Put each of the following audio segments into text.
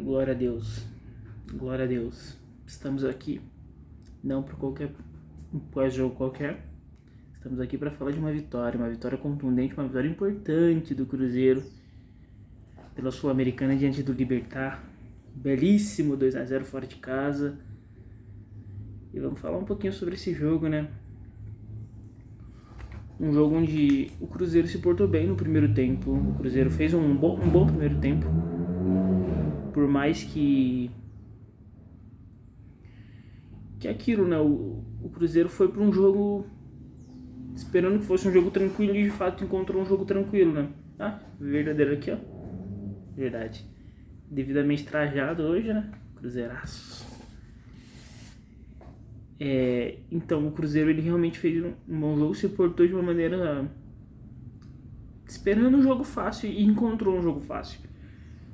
Glória a Deus. Glória a Deus. Estamos aqui, não por qualquer pós-jogo qualquer. Estamos aqui para falar de uma vitória contundente, uma vitória importante do Cruzeiro pela Sul-Americana diante do Libertad. Belíssimo 2-0 fora de casa. E vamos falar um pouquinho sobre esse jogo, né? Um jogo onde o Cruzeiro se portou bem no primeiro tempo. O Cruzeiro fez um bom primeiro tempo. Por mais que aquilo, né? O Cruzeiro foi para um jogo esperando que fosse um jogo tranquilo e de fato encontrou um jogo tranquilo, né? Ah, verdadeiro aqui, ó. Verdade. Devidamente trajado hoje, né? Cruzeiraço. Então o Cruzeiro ele realmente fez um bom jogo, se portou de uma maneira esperando um jogo fácil e encontrou um jogo fácil.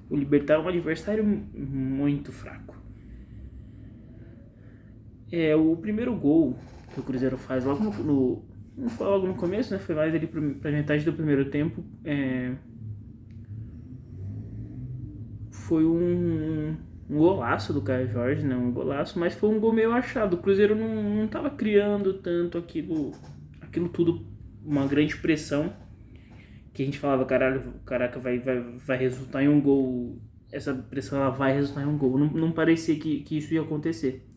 O Libertad é um adversário muito fraco. O primeiro gol que o Cruzeiro faz logo não foi logo no começo, né? Foi mais ali pra metade do primeiro tempo. Foi um golaço do Caio Jorge, né? Um golaço, mas foi um gol meio achado. O Cruzeiro não tava criando tanto aquilo tudo, uma grande pressão. Que a gente falava, caraca, vai resultar em um gol. Essa pressão ela vai resultar em um gol. Não parecia que isso ia acontecer.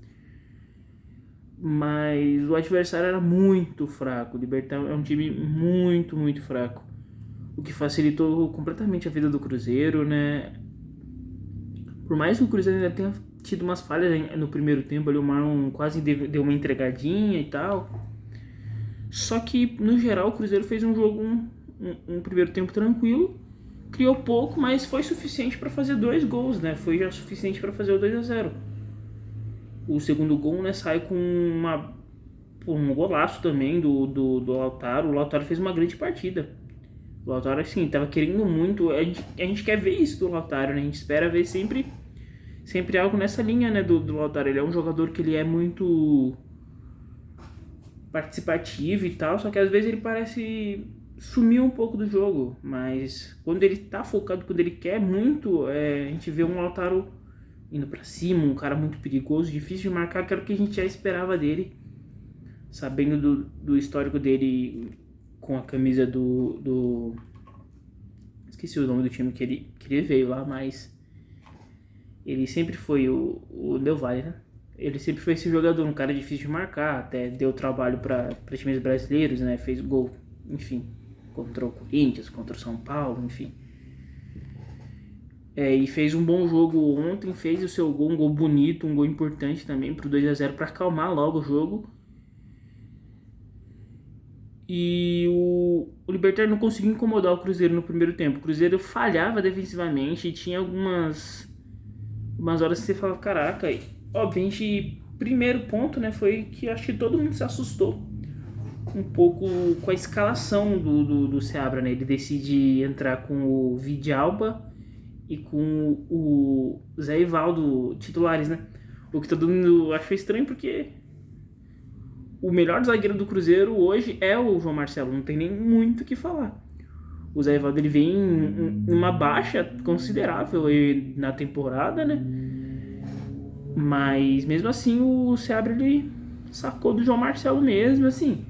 Mas o adversário era muito fraco. O Libertad é um time muito, muito fraco. O que facilitou completamente a vida do Cruzeiro, né? Por mais que o Cruzeiro ainda tenha tido umas falhas no primeiro tempo, ali o Marlon quase deu uma entregadinha e tal. Só que, no geral, o Cruzeiro fez um jogo, um primeiro tempo tranquilo. Criou pouco, mas foi suficiente para fazer 2 gols, né? Foi já suficiente para fazer o 2-0. O segundo gol, né, sai com um golaço também do Lautaro. O Lautaro fez uma grande partida. O Lautaro, assim, tava querendo muito. A gente quer ver isso do Lautaro, né? A gente espera ver sempre algo nessa linha, né, do Lautaro. Ele é um jogador que ele é muito participativo e tal, só que às vezes ele parece sumir um pouco do jogo. Mas quando ele tá focado, quando ele quer muito, a gente vê um Lautaro indo pra cima, um cara muito perigoso, difícil de marcar, que era o que a gente já esperava dele, sabendo do histórico dele com a camisa do esqueci o nome do time que ele veio lá, mas ele sempre foi o Del Valle, né? Ele sempre foi esse jogador, um cara difícil de marcar, até deu trabalho para times brasileiros, né? Fez gol, enfim, contra o Corinthians, contra o São Paulo, enfim. E fez um bom jogo ontem, fez o seu gol, um gol bonito, um gol importante também pro 2-0 para acalmar logo o jogo. E o Libertad não conseguiu incomodar o Cruzeiro no primeiro tempo. O Cruzeiro falhava defensivamente e tinha umas horas que você falava, caraca. E, obviamente, primeiro ponto, né, foi que acho que todo mundo se assustou um pouco com a escalação do Seabra, né? Ele decide entrar com o Vidalba e com o Zé Ivaldo titulares, né? O que todo mundo achou estranho porque o melhor zagueiro do Cruzeiro hoje é o João Marcelo, não tem nem muito o que falar. O Zé Ivaldo ele vem em uma baixa considerável na temporada, né? Mas mesmo assim o Seabra ele sacou do João Marcelo mesmo, assim.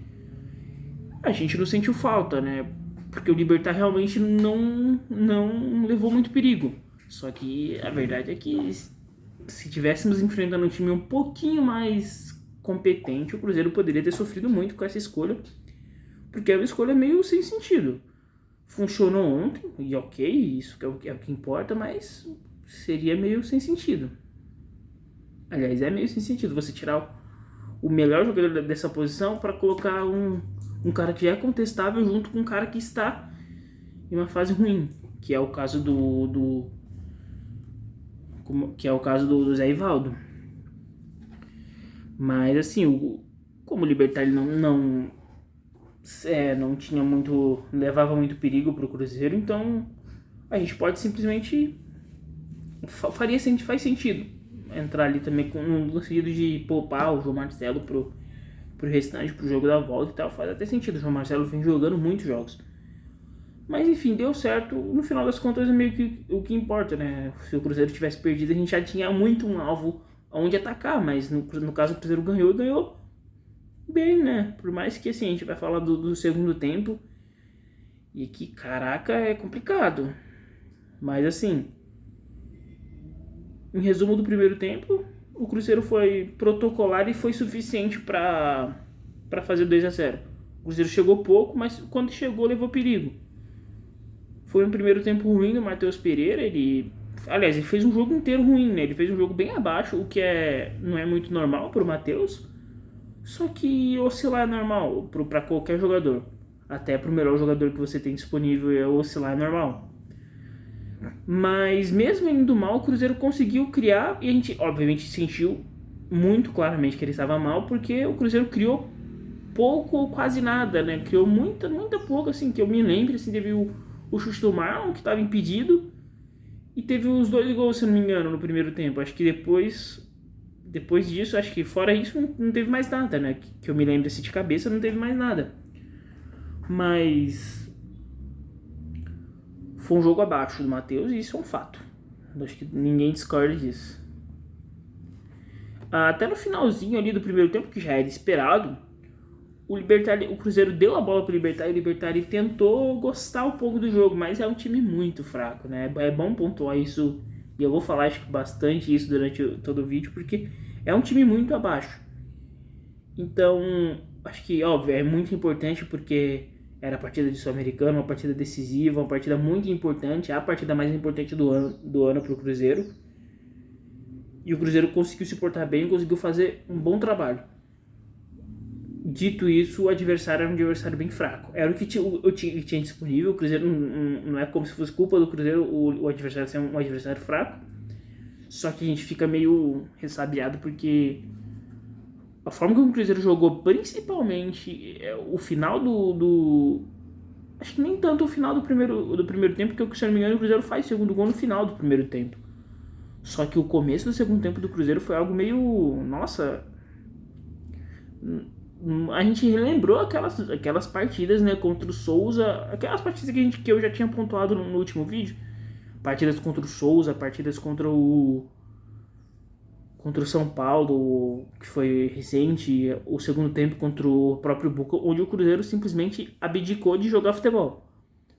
A gente não sentiu falta, né? Porque o Libertad realmente não levou muito perigo. Só que a verdade é que se tivéssemos enfrentando um time um pouquinho mais competente, o Cruzeiro poderia ter sofrido muito com essa escolha, porque é uma escolha meio sem sentido. Funcionou ontem, e ok, isso é o que importa, mas seria meio sem sentido. Aliás, é meio sem sentido você tirar o melhor jogador dessa posição para colocar um cara que já é contestável junto com um cara que está em uma fase ruim, que é o caso do Zé Ivaldo. Mas assim, como o Libertad não tinha muito, levava muito perigo pro Cruzeiro, então a gente pode simplesmente faz sentido entrar ali também no sentido de poupar o João Marcelo pro restante, pro jogo da volta e tal, faz até sentido. O João Marcelo vem jogando muitos jogos, Mas enfim, deu certo. No final das contas é meio que o que importa, né? Se o Cruzeiro tivesse perdido, a gente já tinha muito um alvo onde atacar, mas no caso o Cruzeiro ganhou bem, né? Por mais que assim, a gente vai falar do segundo tempo e que, caraca, é complicado. Mas assim, em resumo do primeiro tempo, o Cruzeiro foi protocolar e foi suficiente para fazer 2-0. O Cruzeiro chegou pouco, mas quando chegou levou perigo. Foi um primeiro tempo ruim do Matheus Pereira, ele fez um jogo inteiro ruim, né? Ele fez um jogo bem abaixo, o que não é muito normal pro Matheus. Só que oscilar é normal para qualquer jogador. Até pro melhor jogador que você tem disponível, oscilar é normal. Mas mesmo indo mal, o Cruzeiro conseguiu criar e a gente, obviamente, sentiu muito claramente que ele estava mal, porque o Cruzeiro criou pouco ou quase nada, né? Criou muita pouco, assim, que eu me lembro, assim, teve o chute do Marlon, que estava impedido, e teve os 2 gols, se não me engano, no primeiro tempo. Acho que depois disso, acho que fora isso, não teve mais nada, né? Que eu me lembro assim de cabeça, não teve mais nada. Mas foi um jogo abaixo do Matheus e isso é um fato. Acho que ninguém discorda disso. Até no finalzinho ali do primeiro tempo, que já era esperado, o Cruzeiro deu a bola para o Libertad e o Libertad tentou gostar um pouco do jogo, mas é um time muito fraco, né? É bom pontuar isso, e eu vou falar acho que bastante isso durante todo o vídeo, porque é um time muito abaixo. Então, acho que, óbvio, é muito importante porque era a partida de Sul-Americano, uma partida decisiva, uma partida muito importante, a partida mais importante do ano para o Cruzeiro. E o Cruzeiro conseguiu se portar bem, conseguiu fazer um bom trabalho. Dito isso, o adversário era um adversário bem fraco. Era o que tinha disponível. O Cruzeiro não é como se fosse culpa do Cruzeiro o adversário ser um adversário fraco. Só que a gente fica meio ressabiado porque a forma como o Cruzeiro jogou, principalmente o final acho que nem tanto o final do primeiro tempo, porque, se não me engano, o Cruzeiro faz segundo gol no final do primeiro tempo. Só que o começo do segundo tempo do Cruzeiro foi algo meio... Nossa... A gente relembrou aquelas partidas, né, contra o Souza, aquelas partidas que eu já tinha pontuado no último vídeo. Partidas contra o Souza, partidas contra o São Paulo, que foi recente, o segundo tempo contra o próprio Boca, onde o Cruzeiro simplesmente abdicou de jogar futebol.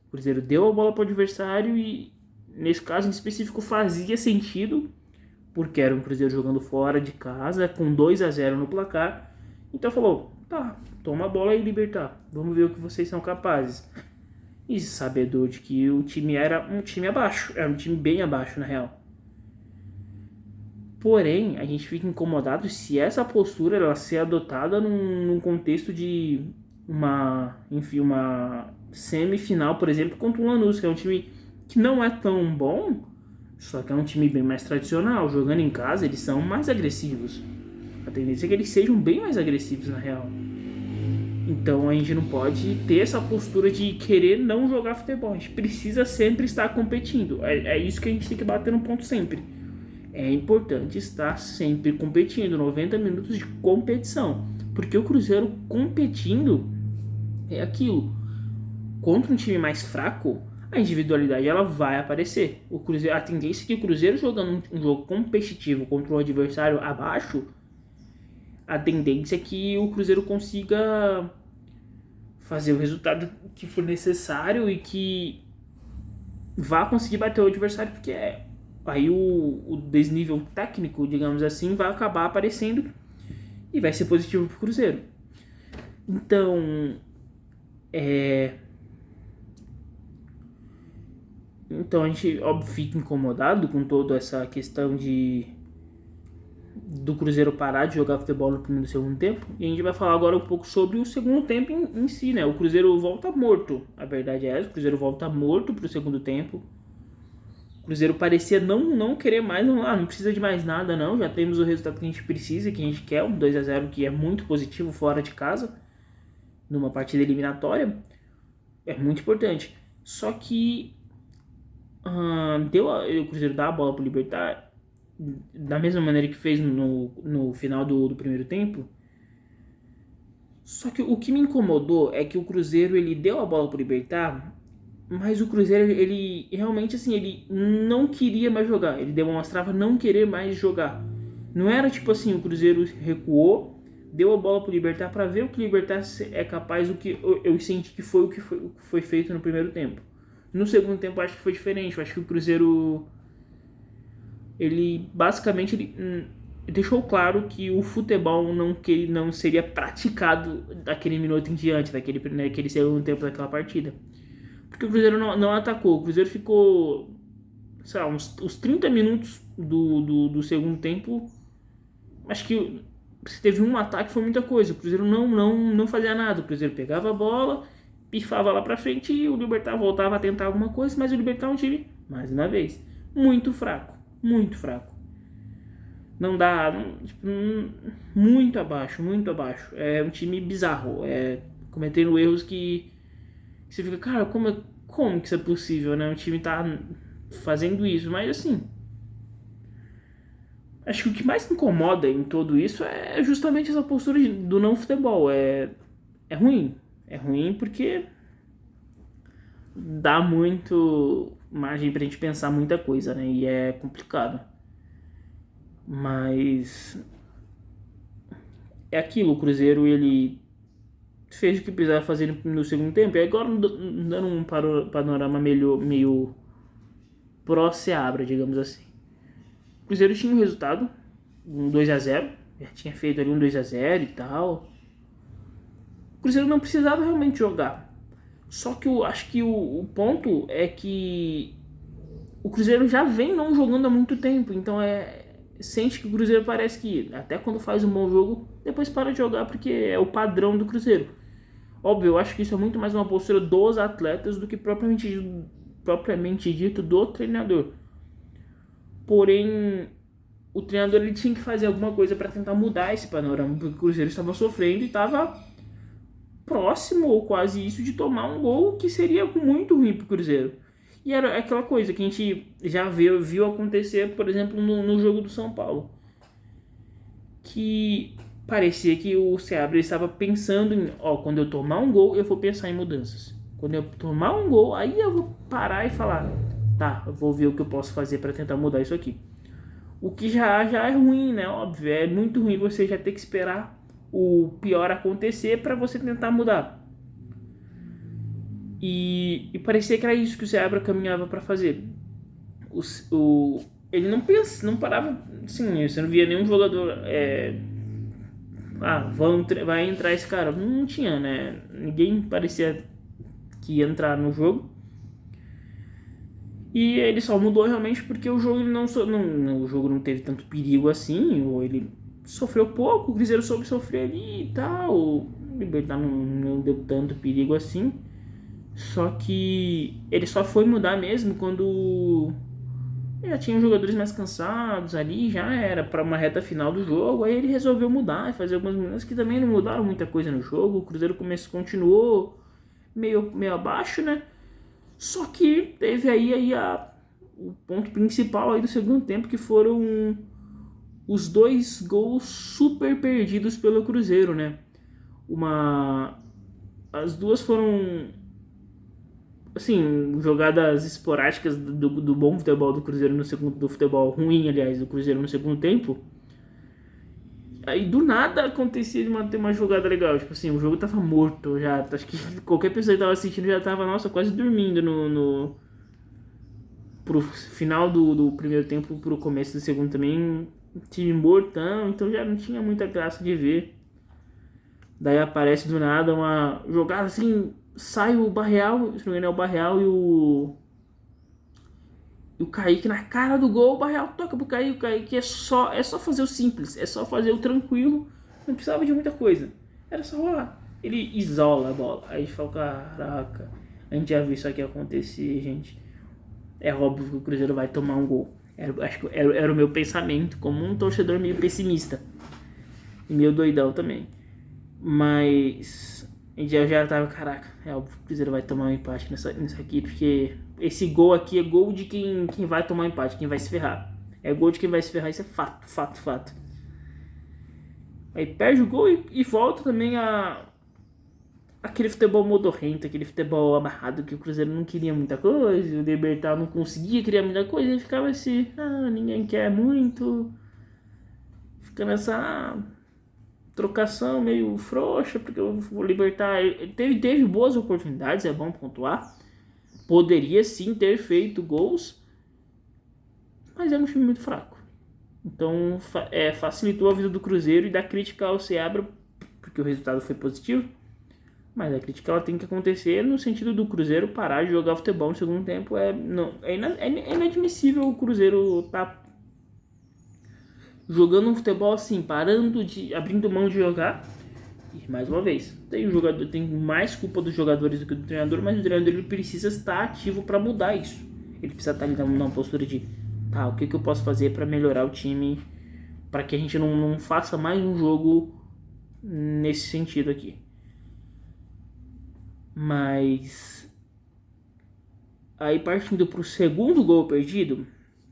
O Cruzeiro deu a bola para o adversário e, nesse caso em específico, fazia sentido, porque era um Cruzeiro jogando fora de casa, com 2-0 no placar. Então falou, tá, toma a bola aí, Libertad, vamos ver o que vocês são capazes. E sabedor de que o time era um time abaixo, era um time bem abaixo na real. Porém, a gente fica incomodado se essa postura ela ser adotada num contexto de uma semifinal, por exemplo, contra o Lanús, que é um time que não é tão bom, só que é um time bem mais tradicional. Jogando em casa, eles são mais agressivos. A tendência é que eles sejam bem mais agressivos, na real. Então a gente não pode ter essa postura de querer não jogar futebol. A gente precisa sempre estar competindo. É isso que a gente tem que bater no ponto sempre. É importante estar sempre competindo. 90 minutos de competição. Porque o Cruzeiro competindo é aquilo. Contra um time mais fraco, a individualidade ela vai aparecer. A tendência é que o Cruzeiro jogando um jogo competitivo contra um adversário abaixo, a tendência é que o Cruzeiro consiga fazer o resultado que for necessário e que vá conseguir bater o adversário, porque aí o desnível técnico, digamos assim, vai acabar aparecendo e vai ser positivo para o Cruzeiro. Então, Então a gente, óbvio, fica incomodado com toda essa questão do Cruzeiro parar de jogar futebol no primeiro e segundo tempo. E a gente vai falar agora um pouco sobre o segundo tempo em si, né? O Cruzeiro volta morto. A verdade é essa, o Cruzeiro volta morto pro segundo tempo. O Cruzeiro parecia não querer mais, não precisa de mais nada não. Já temos o resultado que a gente precisa, que a gente quer, um 2-0 que é muito positivo fora de casa, numa partida eliminatória. É muito importante. Só que o Cruzeiro dá a bola pro Libertad da mesma maneira que fez no final do primeiro tempo. Só que o que me incomodou é que o Cruzeiro ele deu a bola pro Libertad Mas o Cruzeiro, ele realmente, assim, ele não queria mais jogar. Ele demonstrava não querer mais jogar. Não era tipo assim, o Cruzeiro recuou, deu a bola pro Libertad para ver o que o Libertad é capaz, o que eu senti que foi o que foi feito no primeiro tempo. No segundo tempo, acho que foi diferente. Eu acho que o Cruzeiro, ele basicamente deixou claro que o futebol não seria praticado daquele minuto em diante, daquele segundo tempo daquela partida. Porque o Cruzeiro não atacou. O Cruzeiro ficou, sei lá, uns 30 minutos do segundo tempo. Acho que se teve um ataque foi muita coisa. O Cruzeiro não fazia nada. O Cruzeiro pegava a bola, pifava lá pra frente e o Libertad voltava a tentar alguma coisa, mas o Libertad é um time, mais uma vez, muito fraco. Muito fraco. Não dá. Tipo, muito abaixo, muito abaixo. É um time bizarro. Cometendo erros que você fica, cara, como que isso é possível, né? O time tá fazendo isso, mas assim. Acho que o que mais me incomoda em tudo isso é justamente essa postura do não futebol. É ruim. É ruim porque dá muito margem pra gente pensar muita coisa, né? E é complicado. Mas é aquilo, o Cruzeiro, ele fez o que precisava fazer no segundo tempo, e agora dando um panorama meio pró-Seabra, digamos assim. O Cruzeiro tinha um resultado, um 2-0, já tinha feito ali um 2-0 e tal. O Cruzeiro não precisava realmente jogar. Só que eu acho que o ponto é que o Cruzeiro já vem não jogando há muito tempo, então sente que o Cruzeiro parece que até quando faz um bom jogo, depois para de jogar porque é o padrão do Cruzeiro. Óbvio, eu acho que isso é muito mais uma postura dos atletas do que propriamente dito do treinador. Porém, o treinador ele tinha que fazer alguma coisa para tentar mudar esse panorama, porque o Cruzeiro estava sofrendo e estava próximo ou quase isso de tomar um gol que seria muito ruim para o Cruzeiro. E era aquela coisa que a gente já viu acontecer, por exemplo, no jogo do São Paulo. Que parecia que o Seabra estava pensando em, quando eu tomar um gol, eu vou pensar em mudanças. Quando eu tomar um gol, aí eu vou parar e falar, tá, eu vou ver o que eu posso fazer para tentar mudar isso aqui. O que já é ruim, né? Óbvio, é muito ruim você já ter que esperar o pior acontecer para você tentar mudar. E parecia que era isso que o Seabra caminhava para fazer. Ele não parava, assim, você não via nenhum jogador vai entrar esse cara. Não tinha, né? Ninguém parecia que ia entrar no jogo. E ele só mudou realmente porque o jogo o jogo não teve tanto perigo assim, ou ele sofreu pouco, o Cruzeiro soube sofrer ali e tal, o Libertad não deu tanto perigo assim. Só que ele só foi mudar mesmo quando já tinha jogadores mais cansados ali, já era para uma reta final do jogo. Aí ele resolveu mudar e fazer algumas mudanças que também não mudaram muita coisa no jogo. O Cruzeiro continuou meio abaixo, né? Só que teve aí o ponto principal aí do segundo tempo, que foram os 2 gols super perdidos pelo Cruzeiro, né? As duas foram, assim, jogadas esporádicas do bom futebol do Cruzeiro do futebol ruim, aliás, do Cruzeiro no segundo tempo. Aí do nada acontecia de ter uma jogada legal, tipo assim, o jogo tava morto já, acho que qualquer pessoa que tava assistindo já tava, nossa, quase dormindo pro final do primeiro tempo, pro começo do segundo também, time mortão, então já não tinha muita graça de ver. Daí aparece do nada uma jogada assim, sai o Barreal, se não me engano é o Barreal e o Kaique na cara do gol, o Barreal toca pro Kaique, o Kaique é só fazer o simples, é só fazer o tranquilo, não precisava de muita coisa, era só rolar. Ele isola a bola, aí a gente fala, caraca, a gente já viu isso aqui acontecer, gente. É óbvio que o Cruzeiro vai tomar um gol. Acho que era o meu pensamento, como um torcedor meio pessimista e meio doidão também. Mas a gente já tava, caraca, é óbvio que o Cruzeiro vai tomar um empate nessa aqui, porque esse gol aqui é gol de quem vai tomar um empate, quem vai se ferrar. É gol de quem vai se ferrar, isso é fato. Aí perde o gol e volta também aquele futebol modorrento, aquele futebol amarrado que o Cruzeiro não queria muita coisa, o Libertad não conseguia criar muita coisa, e ficava assim, ninguém quer muito, fica nessa trocação meio frouxa, porque o Libertad teve boas oportunidades, é bom pontuar, poderia sim ter feito gols, mas é um time muito fraco. Então facilitou a vida do Cruzeiro, e da crítica ao Seabra, porque o resultado foi positivo, mas a crítica ela tem que acontecer no sentido do Cruzeiro parar de jogar futebol no segundo tempo. É inadmissível o Cruzeiro tá jogando um futebol assim, abrindo mão de jogar. E mais uma vez, tem mais culpa dos jogadores do que do treinador, mas o treinador ele precisa estar ativo para mudar isso. Ele precisa estar numa postura de o que eu posso fazer para melhorar o time, para que a gente não faça mais um jogo nesse sentido aqui. Mas aí, partindo pro segundo gol perdido,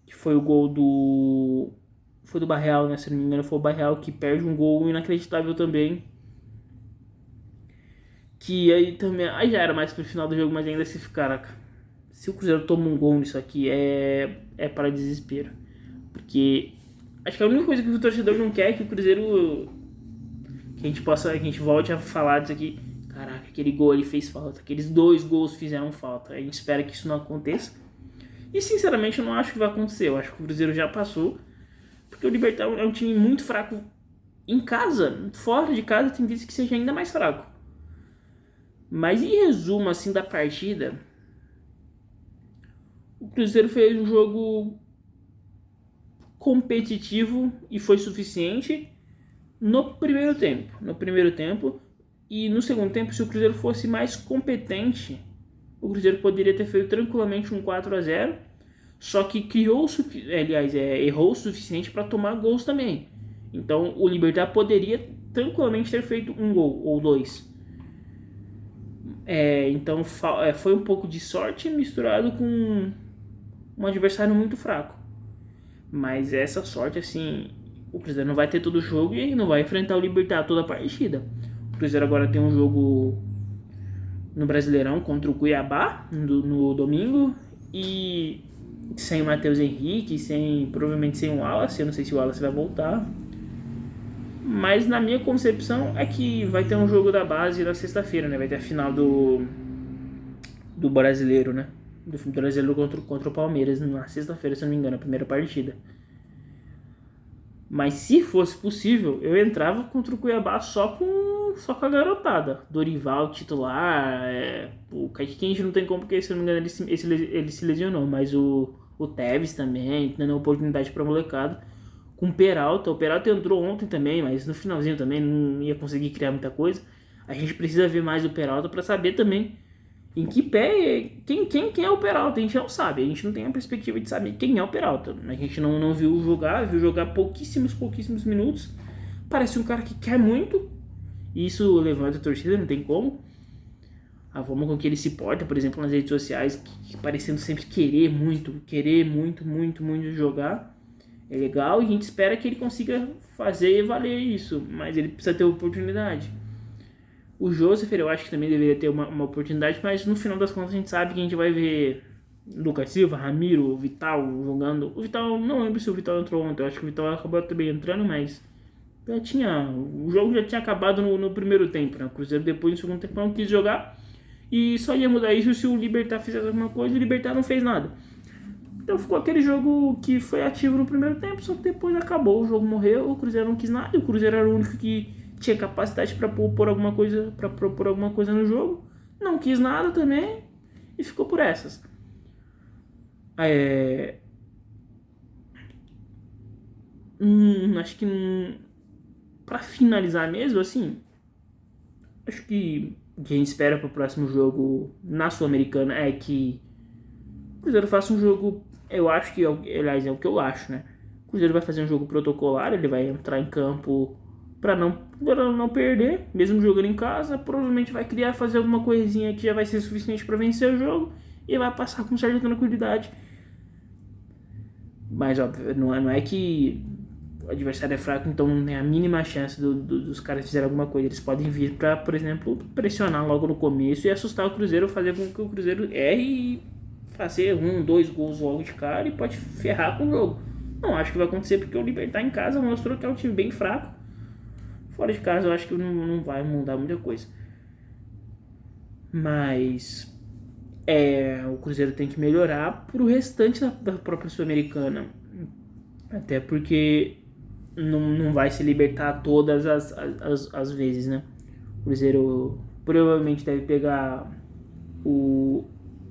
que foi o gol do Barreal, né? Se não me engano, foi o Barreal que perde um gol inacreditável também. Que aí já era mais pro final do jogo, mas ainda se caraca, se o Cruzeiro toma um gol nisso aqui, é para desespero. Porque acho que a única coisa que o torcedor não quer é que o Cruzeiro, que a gente volte a falar disso aqui. Caraca, aquele gol ali fez falta. Aqueles 2 gols fizeram falta. A gente espera que isso não aconteça. E sinceramente eu não acho que vai acontecer. Eu acho que o Cruzeiro já passou. Porque o Libertad é um time muito fraco em casa. Fora de casa tem visto que seja ainda mais fraco. Mas em resumo assim da partida, o Cruzeiro fez um jogo competitivo e foi suficiente no primeiro tempo. E no segundo tempo, se o Cruzeiro fosse mais competente, o Cruzeiro poderia ter feito tranquilamente um 4-0, só que errou o suficiente para tomar gols também. Então o Libertad poderia tranquilamente ter feito um gol ou 2. Então foi um pouco de sorte misturado com um adversário muito fraco. Mas essa sorte, assim, o Cruzeiro não vai ter todo o jogo e não vai enfrentar o Libertad toda a partida. O Cruzeiro agora tem um jogo no Brasileirão contra o Cuiabá no domingo, e sem o Matheus Henrique, provavelmente sem o Wallace. Eu não sei se o Wallace vai voltar, mas na minha concepção é que vai ter um jogo da base na sexta-feira, né? Vai ter a final do Brasileiro, né? Do Brasileiro contra o Palmeiras na sexta-feira, se não me engano, a primeira partida. Mas se fosse possível, eu entrava contra o Cuiabá só com a garotada. Dorival titular, o Kaique a gente não tem como, porque se não me engano ele se lesionou, mas o Tevez também, dando oportunidade pra molecada. Com o Peralta entrou ontem também, mas no finalzinho também não ia conseguir criar muita coisa. A gente precisa ver mais o Peralta pra saber também em que pé, quem é o Peralta. A gente não sabe, a gente não tem a perspectiva de saber quem é o Peralta. A gente não viu jogar pouquíssimos minutos. Parece um cara que quer muito, e isso levanta a torcida, não tem como. A forma com que ele se porta, por exemplo, nas redes sociais, que parecendo sempre querer muito jogar, é legal, e a gente espera que ele consiga fazer valer isso, mas ele precisa ter oportunidade. O Joseph, eu acho que também deveria ter uma oportunidade, mas no final das contas a gente sabe que a gente vai ver Lucas Silva, Ramiro, Vital jogando. O Vital, não lembro se o Vital entrou ontem, eu acho que o Vital acabou também entrando, mas o jogo já tinha acabado no primeiro tempo, né? O Cruzeiro depois no segundo tempo não quis jogar, e só ia mudar isso se o Libertad fizesse alguma coisa, e o Libertad não fez nada. Então ficou aquele jogo que foi ativo no primeiro tempo, só que depois acabou, o jogo morreu, o Cruzeiro não quis nada, e o Cruzeiro era o único que tinha capacidade para propor alguma coisa no jogo, não quis nada também e ficou por essas. Acho que para finalizar mesmo, assim, acho que o que a gente espera para o próximo jogo na Sul-Americana é que o Cruzeiro faça um jogo, eu acho que, aliás, é o que eu acho, né? O Cruzeiro vai fazer um jogo protocolar, ele vai entrar em campo para não perder, mesmo jogando em casa, provavelmente vai fazer alguma coisinha que já vai ser suficiente para vencer o jogo e vai passar com certa tranquilidade. Mas óbvio, não é que o adversário é fraco, então não tem a mínima chance dos caras fizerem alguma coisa. Eles podem vir para, por exemplo, pressionar logo no começo e assustar o Cruzeiro, fazer com que o Cruzeiro erre e fazer 1, 2 gols logo de cara e pode ferrar com o jogo. Não acho que vai acontecer, porque o Libertad em casa mostrou que é um time bem fraco. Fora de casa eu acho que não vai mudar muita coisa. Mas o Cruzeiro tem que melhorar pro restante da própria Sul-Americana. Até porque não vai se libertar todas as vezes, né? O Cruzeiro provavelmente deve pegar o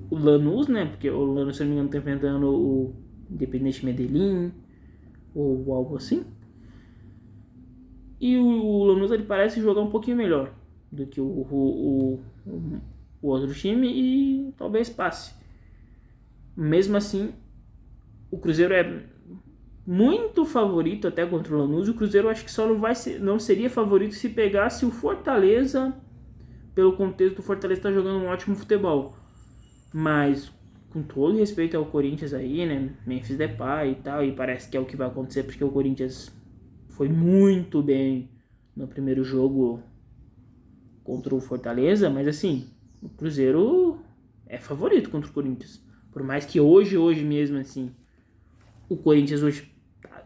Lanús, né? Porque o Lanús, se não me engano, tá enfrentando o Independiente Medellín ou algo assim. E o Lanús, ele parece jogar um pouquinho melhor do que o outro time e talvez passe. Mesmo assim, o Cruzeiro é muito favorito até contra o Lanús. O Cruzeiro acho que só não seria favorito se pegasse o Fortaleza, pelo contexto do Fortaleza tá jogando um ótimo futebol. Mas com todo respeito ao Corinthians aí, né, Memphis Depay e tal, e parece que é o que vai acontecer porque o Corinthians foi muito bem no primeiro jogo contra o Fortaleza, mas assim, o Cruzeiro é favorito contra o Corinthians. Por mais que hoje mesmo assim, o Corinthians hoje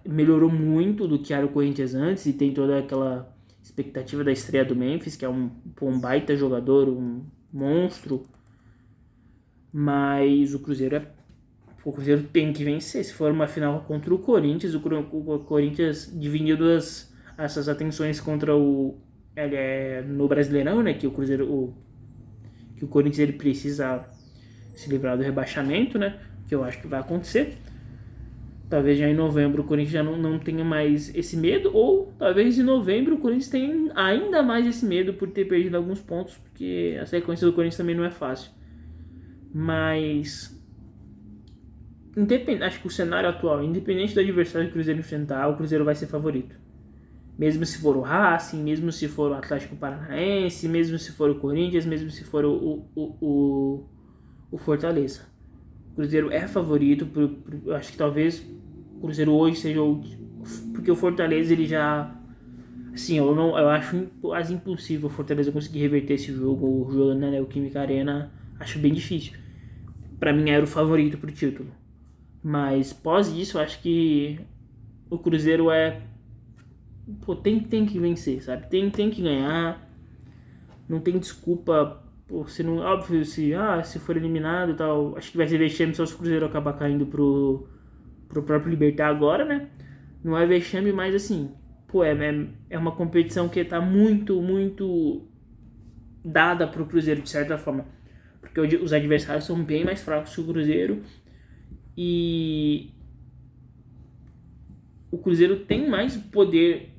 melhorou muito do que era o Corinthians antes e tem toda aquela expectativa da estreia do Memphis, que é um baita jogador, um monstro. Mas o Cruzeiro tem que vencer. Se for uma final contra o Corinthians, o Corinthians dividindo essas atenções contra no Brasileirão, né, que o Cruzeiro, que o Corinthians ele precisa se livrar do rebaixamento, né, que eu acho que vai acontecer. Talvez já em novembro o Corinthians já não tenha mais esse medo, ou talvez em novembro o Corinthians tenha ainda mais esse medo por ter perdido alguns pontos, porque a sequência do Corinthians também não é fácil. Mas acho que o cenário atual, independente do adversário que o Cruzeiro enfrentar, o Cruzeiro vai ser favorito. Mesmo se for o Racing, mesmo se for o Atlético Paranaense, mesmo se for o Corinthians, mesmo se for o Fortaleza. O Cruzeiro é favorito, eu acho que talvez o Cruzeiro hoje seja porque o Fortaleza ele já, assim, eu acho quase impossível o Fortaleza conseguir reverter esse jogo jogando na Neoquímica Arena, acho bem difícil. Pra mim era o favorito pro título, mas pós isso eu acho que o Cruzeiro tem que vencer, sabe? Tem que ganhar, não tem desculpa. Se não, óbvio, se for eliminado e tal, acho que vai ser vexame só se o Cruzeiro acabar caindo pro próprio Libertad agora, né? Não é vexame, mas assim, é uma competição que tá muito, muito dada pro Cruzeiro, de certa forma. Porque os adversários são bem mais fracos que o Cruzeiro e o Cruzeiro tem mais poder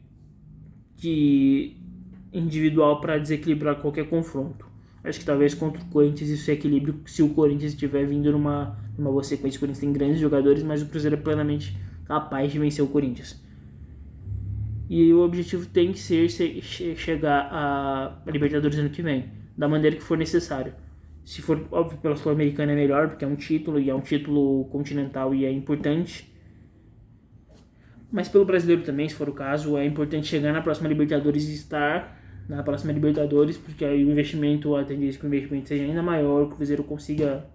individual para desequilibrar qualquer confronto. Acho que talvez contra o Corinthians isso é equilíbrio se o Corinthians estiver vindo numa boa sequência. O Corinthians tem grandes jogadores, mas o Cruzeiro é plenamente capaz de vencer o Corinthians. E o objetivo tem que ser chegar a Libertadores ano que vem, da maneira que for necessário. Se for, óbvio, pela Sul-Americana é melhor, porque é um título, e é um título continental e é importante. Mas pelo brasileiro também, se for o caso, é importante chegar na próxima Libertadores e estar na próxima Libertadores, porque aí a tendência que o investimento seja ainda maior, que o Cruzeiro consiga...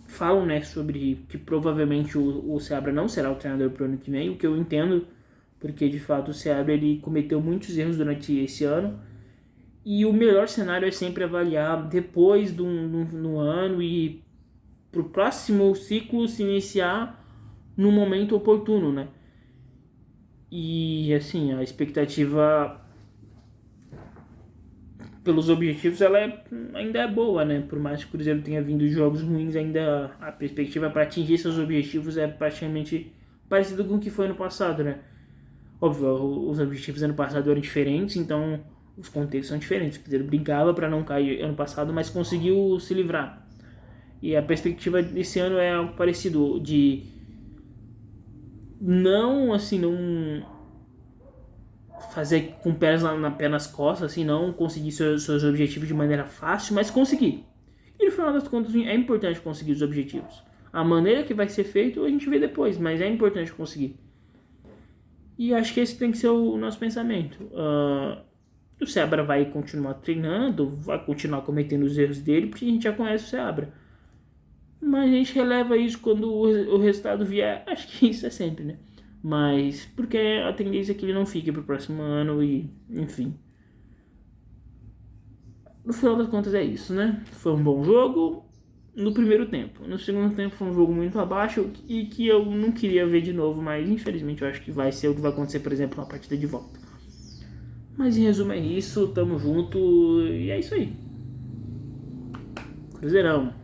Falam, né, sobre que provavelmente o Seabra não será o treinador para o ano que vem, o que eu entendo, porque de fato o Seabra ele cometeu muitos erros durante esse ano, e o melhor cenário é sempre avaliar depois no ano e para o próximo ciclo se iniciar no momento oportuno, né? E assim, a expectativa pelos objetivos ela ainda é boa, né? Por mais que o Cruzeiro tenha vindo de jogos ruins, ainda a perspectiva para atingir seus objetivos é praticamente parecido com o que foi no passado, né? Óbvio, os objetivos ano passado eram diferentes, então os contextos são diferentes. O Cruzeiro brigava para não cair ano passado, mas conseguiu se livrar. E a perspectiva desse ano é algo parecido, de não fazer com pés nas costas, assim, não conseguir seus objetivos de maneira fácil, mas conseguir. E no final das contas é importante conseguir os objetivos. A maneira que vai ser feito a gente vê depois, mas é importante conseguir. E acho que esse tem que ser o nosso pensamento. O Seabra vai continuar treinando, vai continuar cometendo os erros dele, porque a gente já conhece o Seabra. Mas a gente releva isso quando o resultado vier. Acho que isso é sempre, né? Mas porque a tendência é que ele não fique pro próximo ano e, enfim. No final das contas é isso, né? Foi um bom jogo no primeiro tempo. No segundo tempo foi um jogo muito abaixo e que eu não queria ver de novo, mas infelizmente eu acho que vai ser o que vai acontecer, por exemplo, na partida de volta. Mas em resumo é isso, tamo junto e é isso aí. Cruzeirão.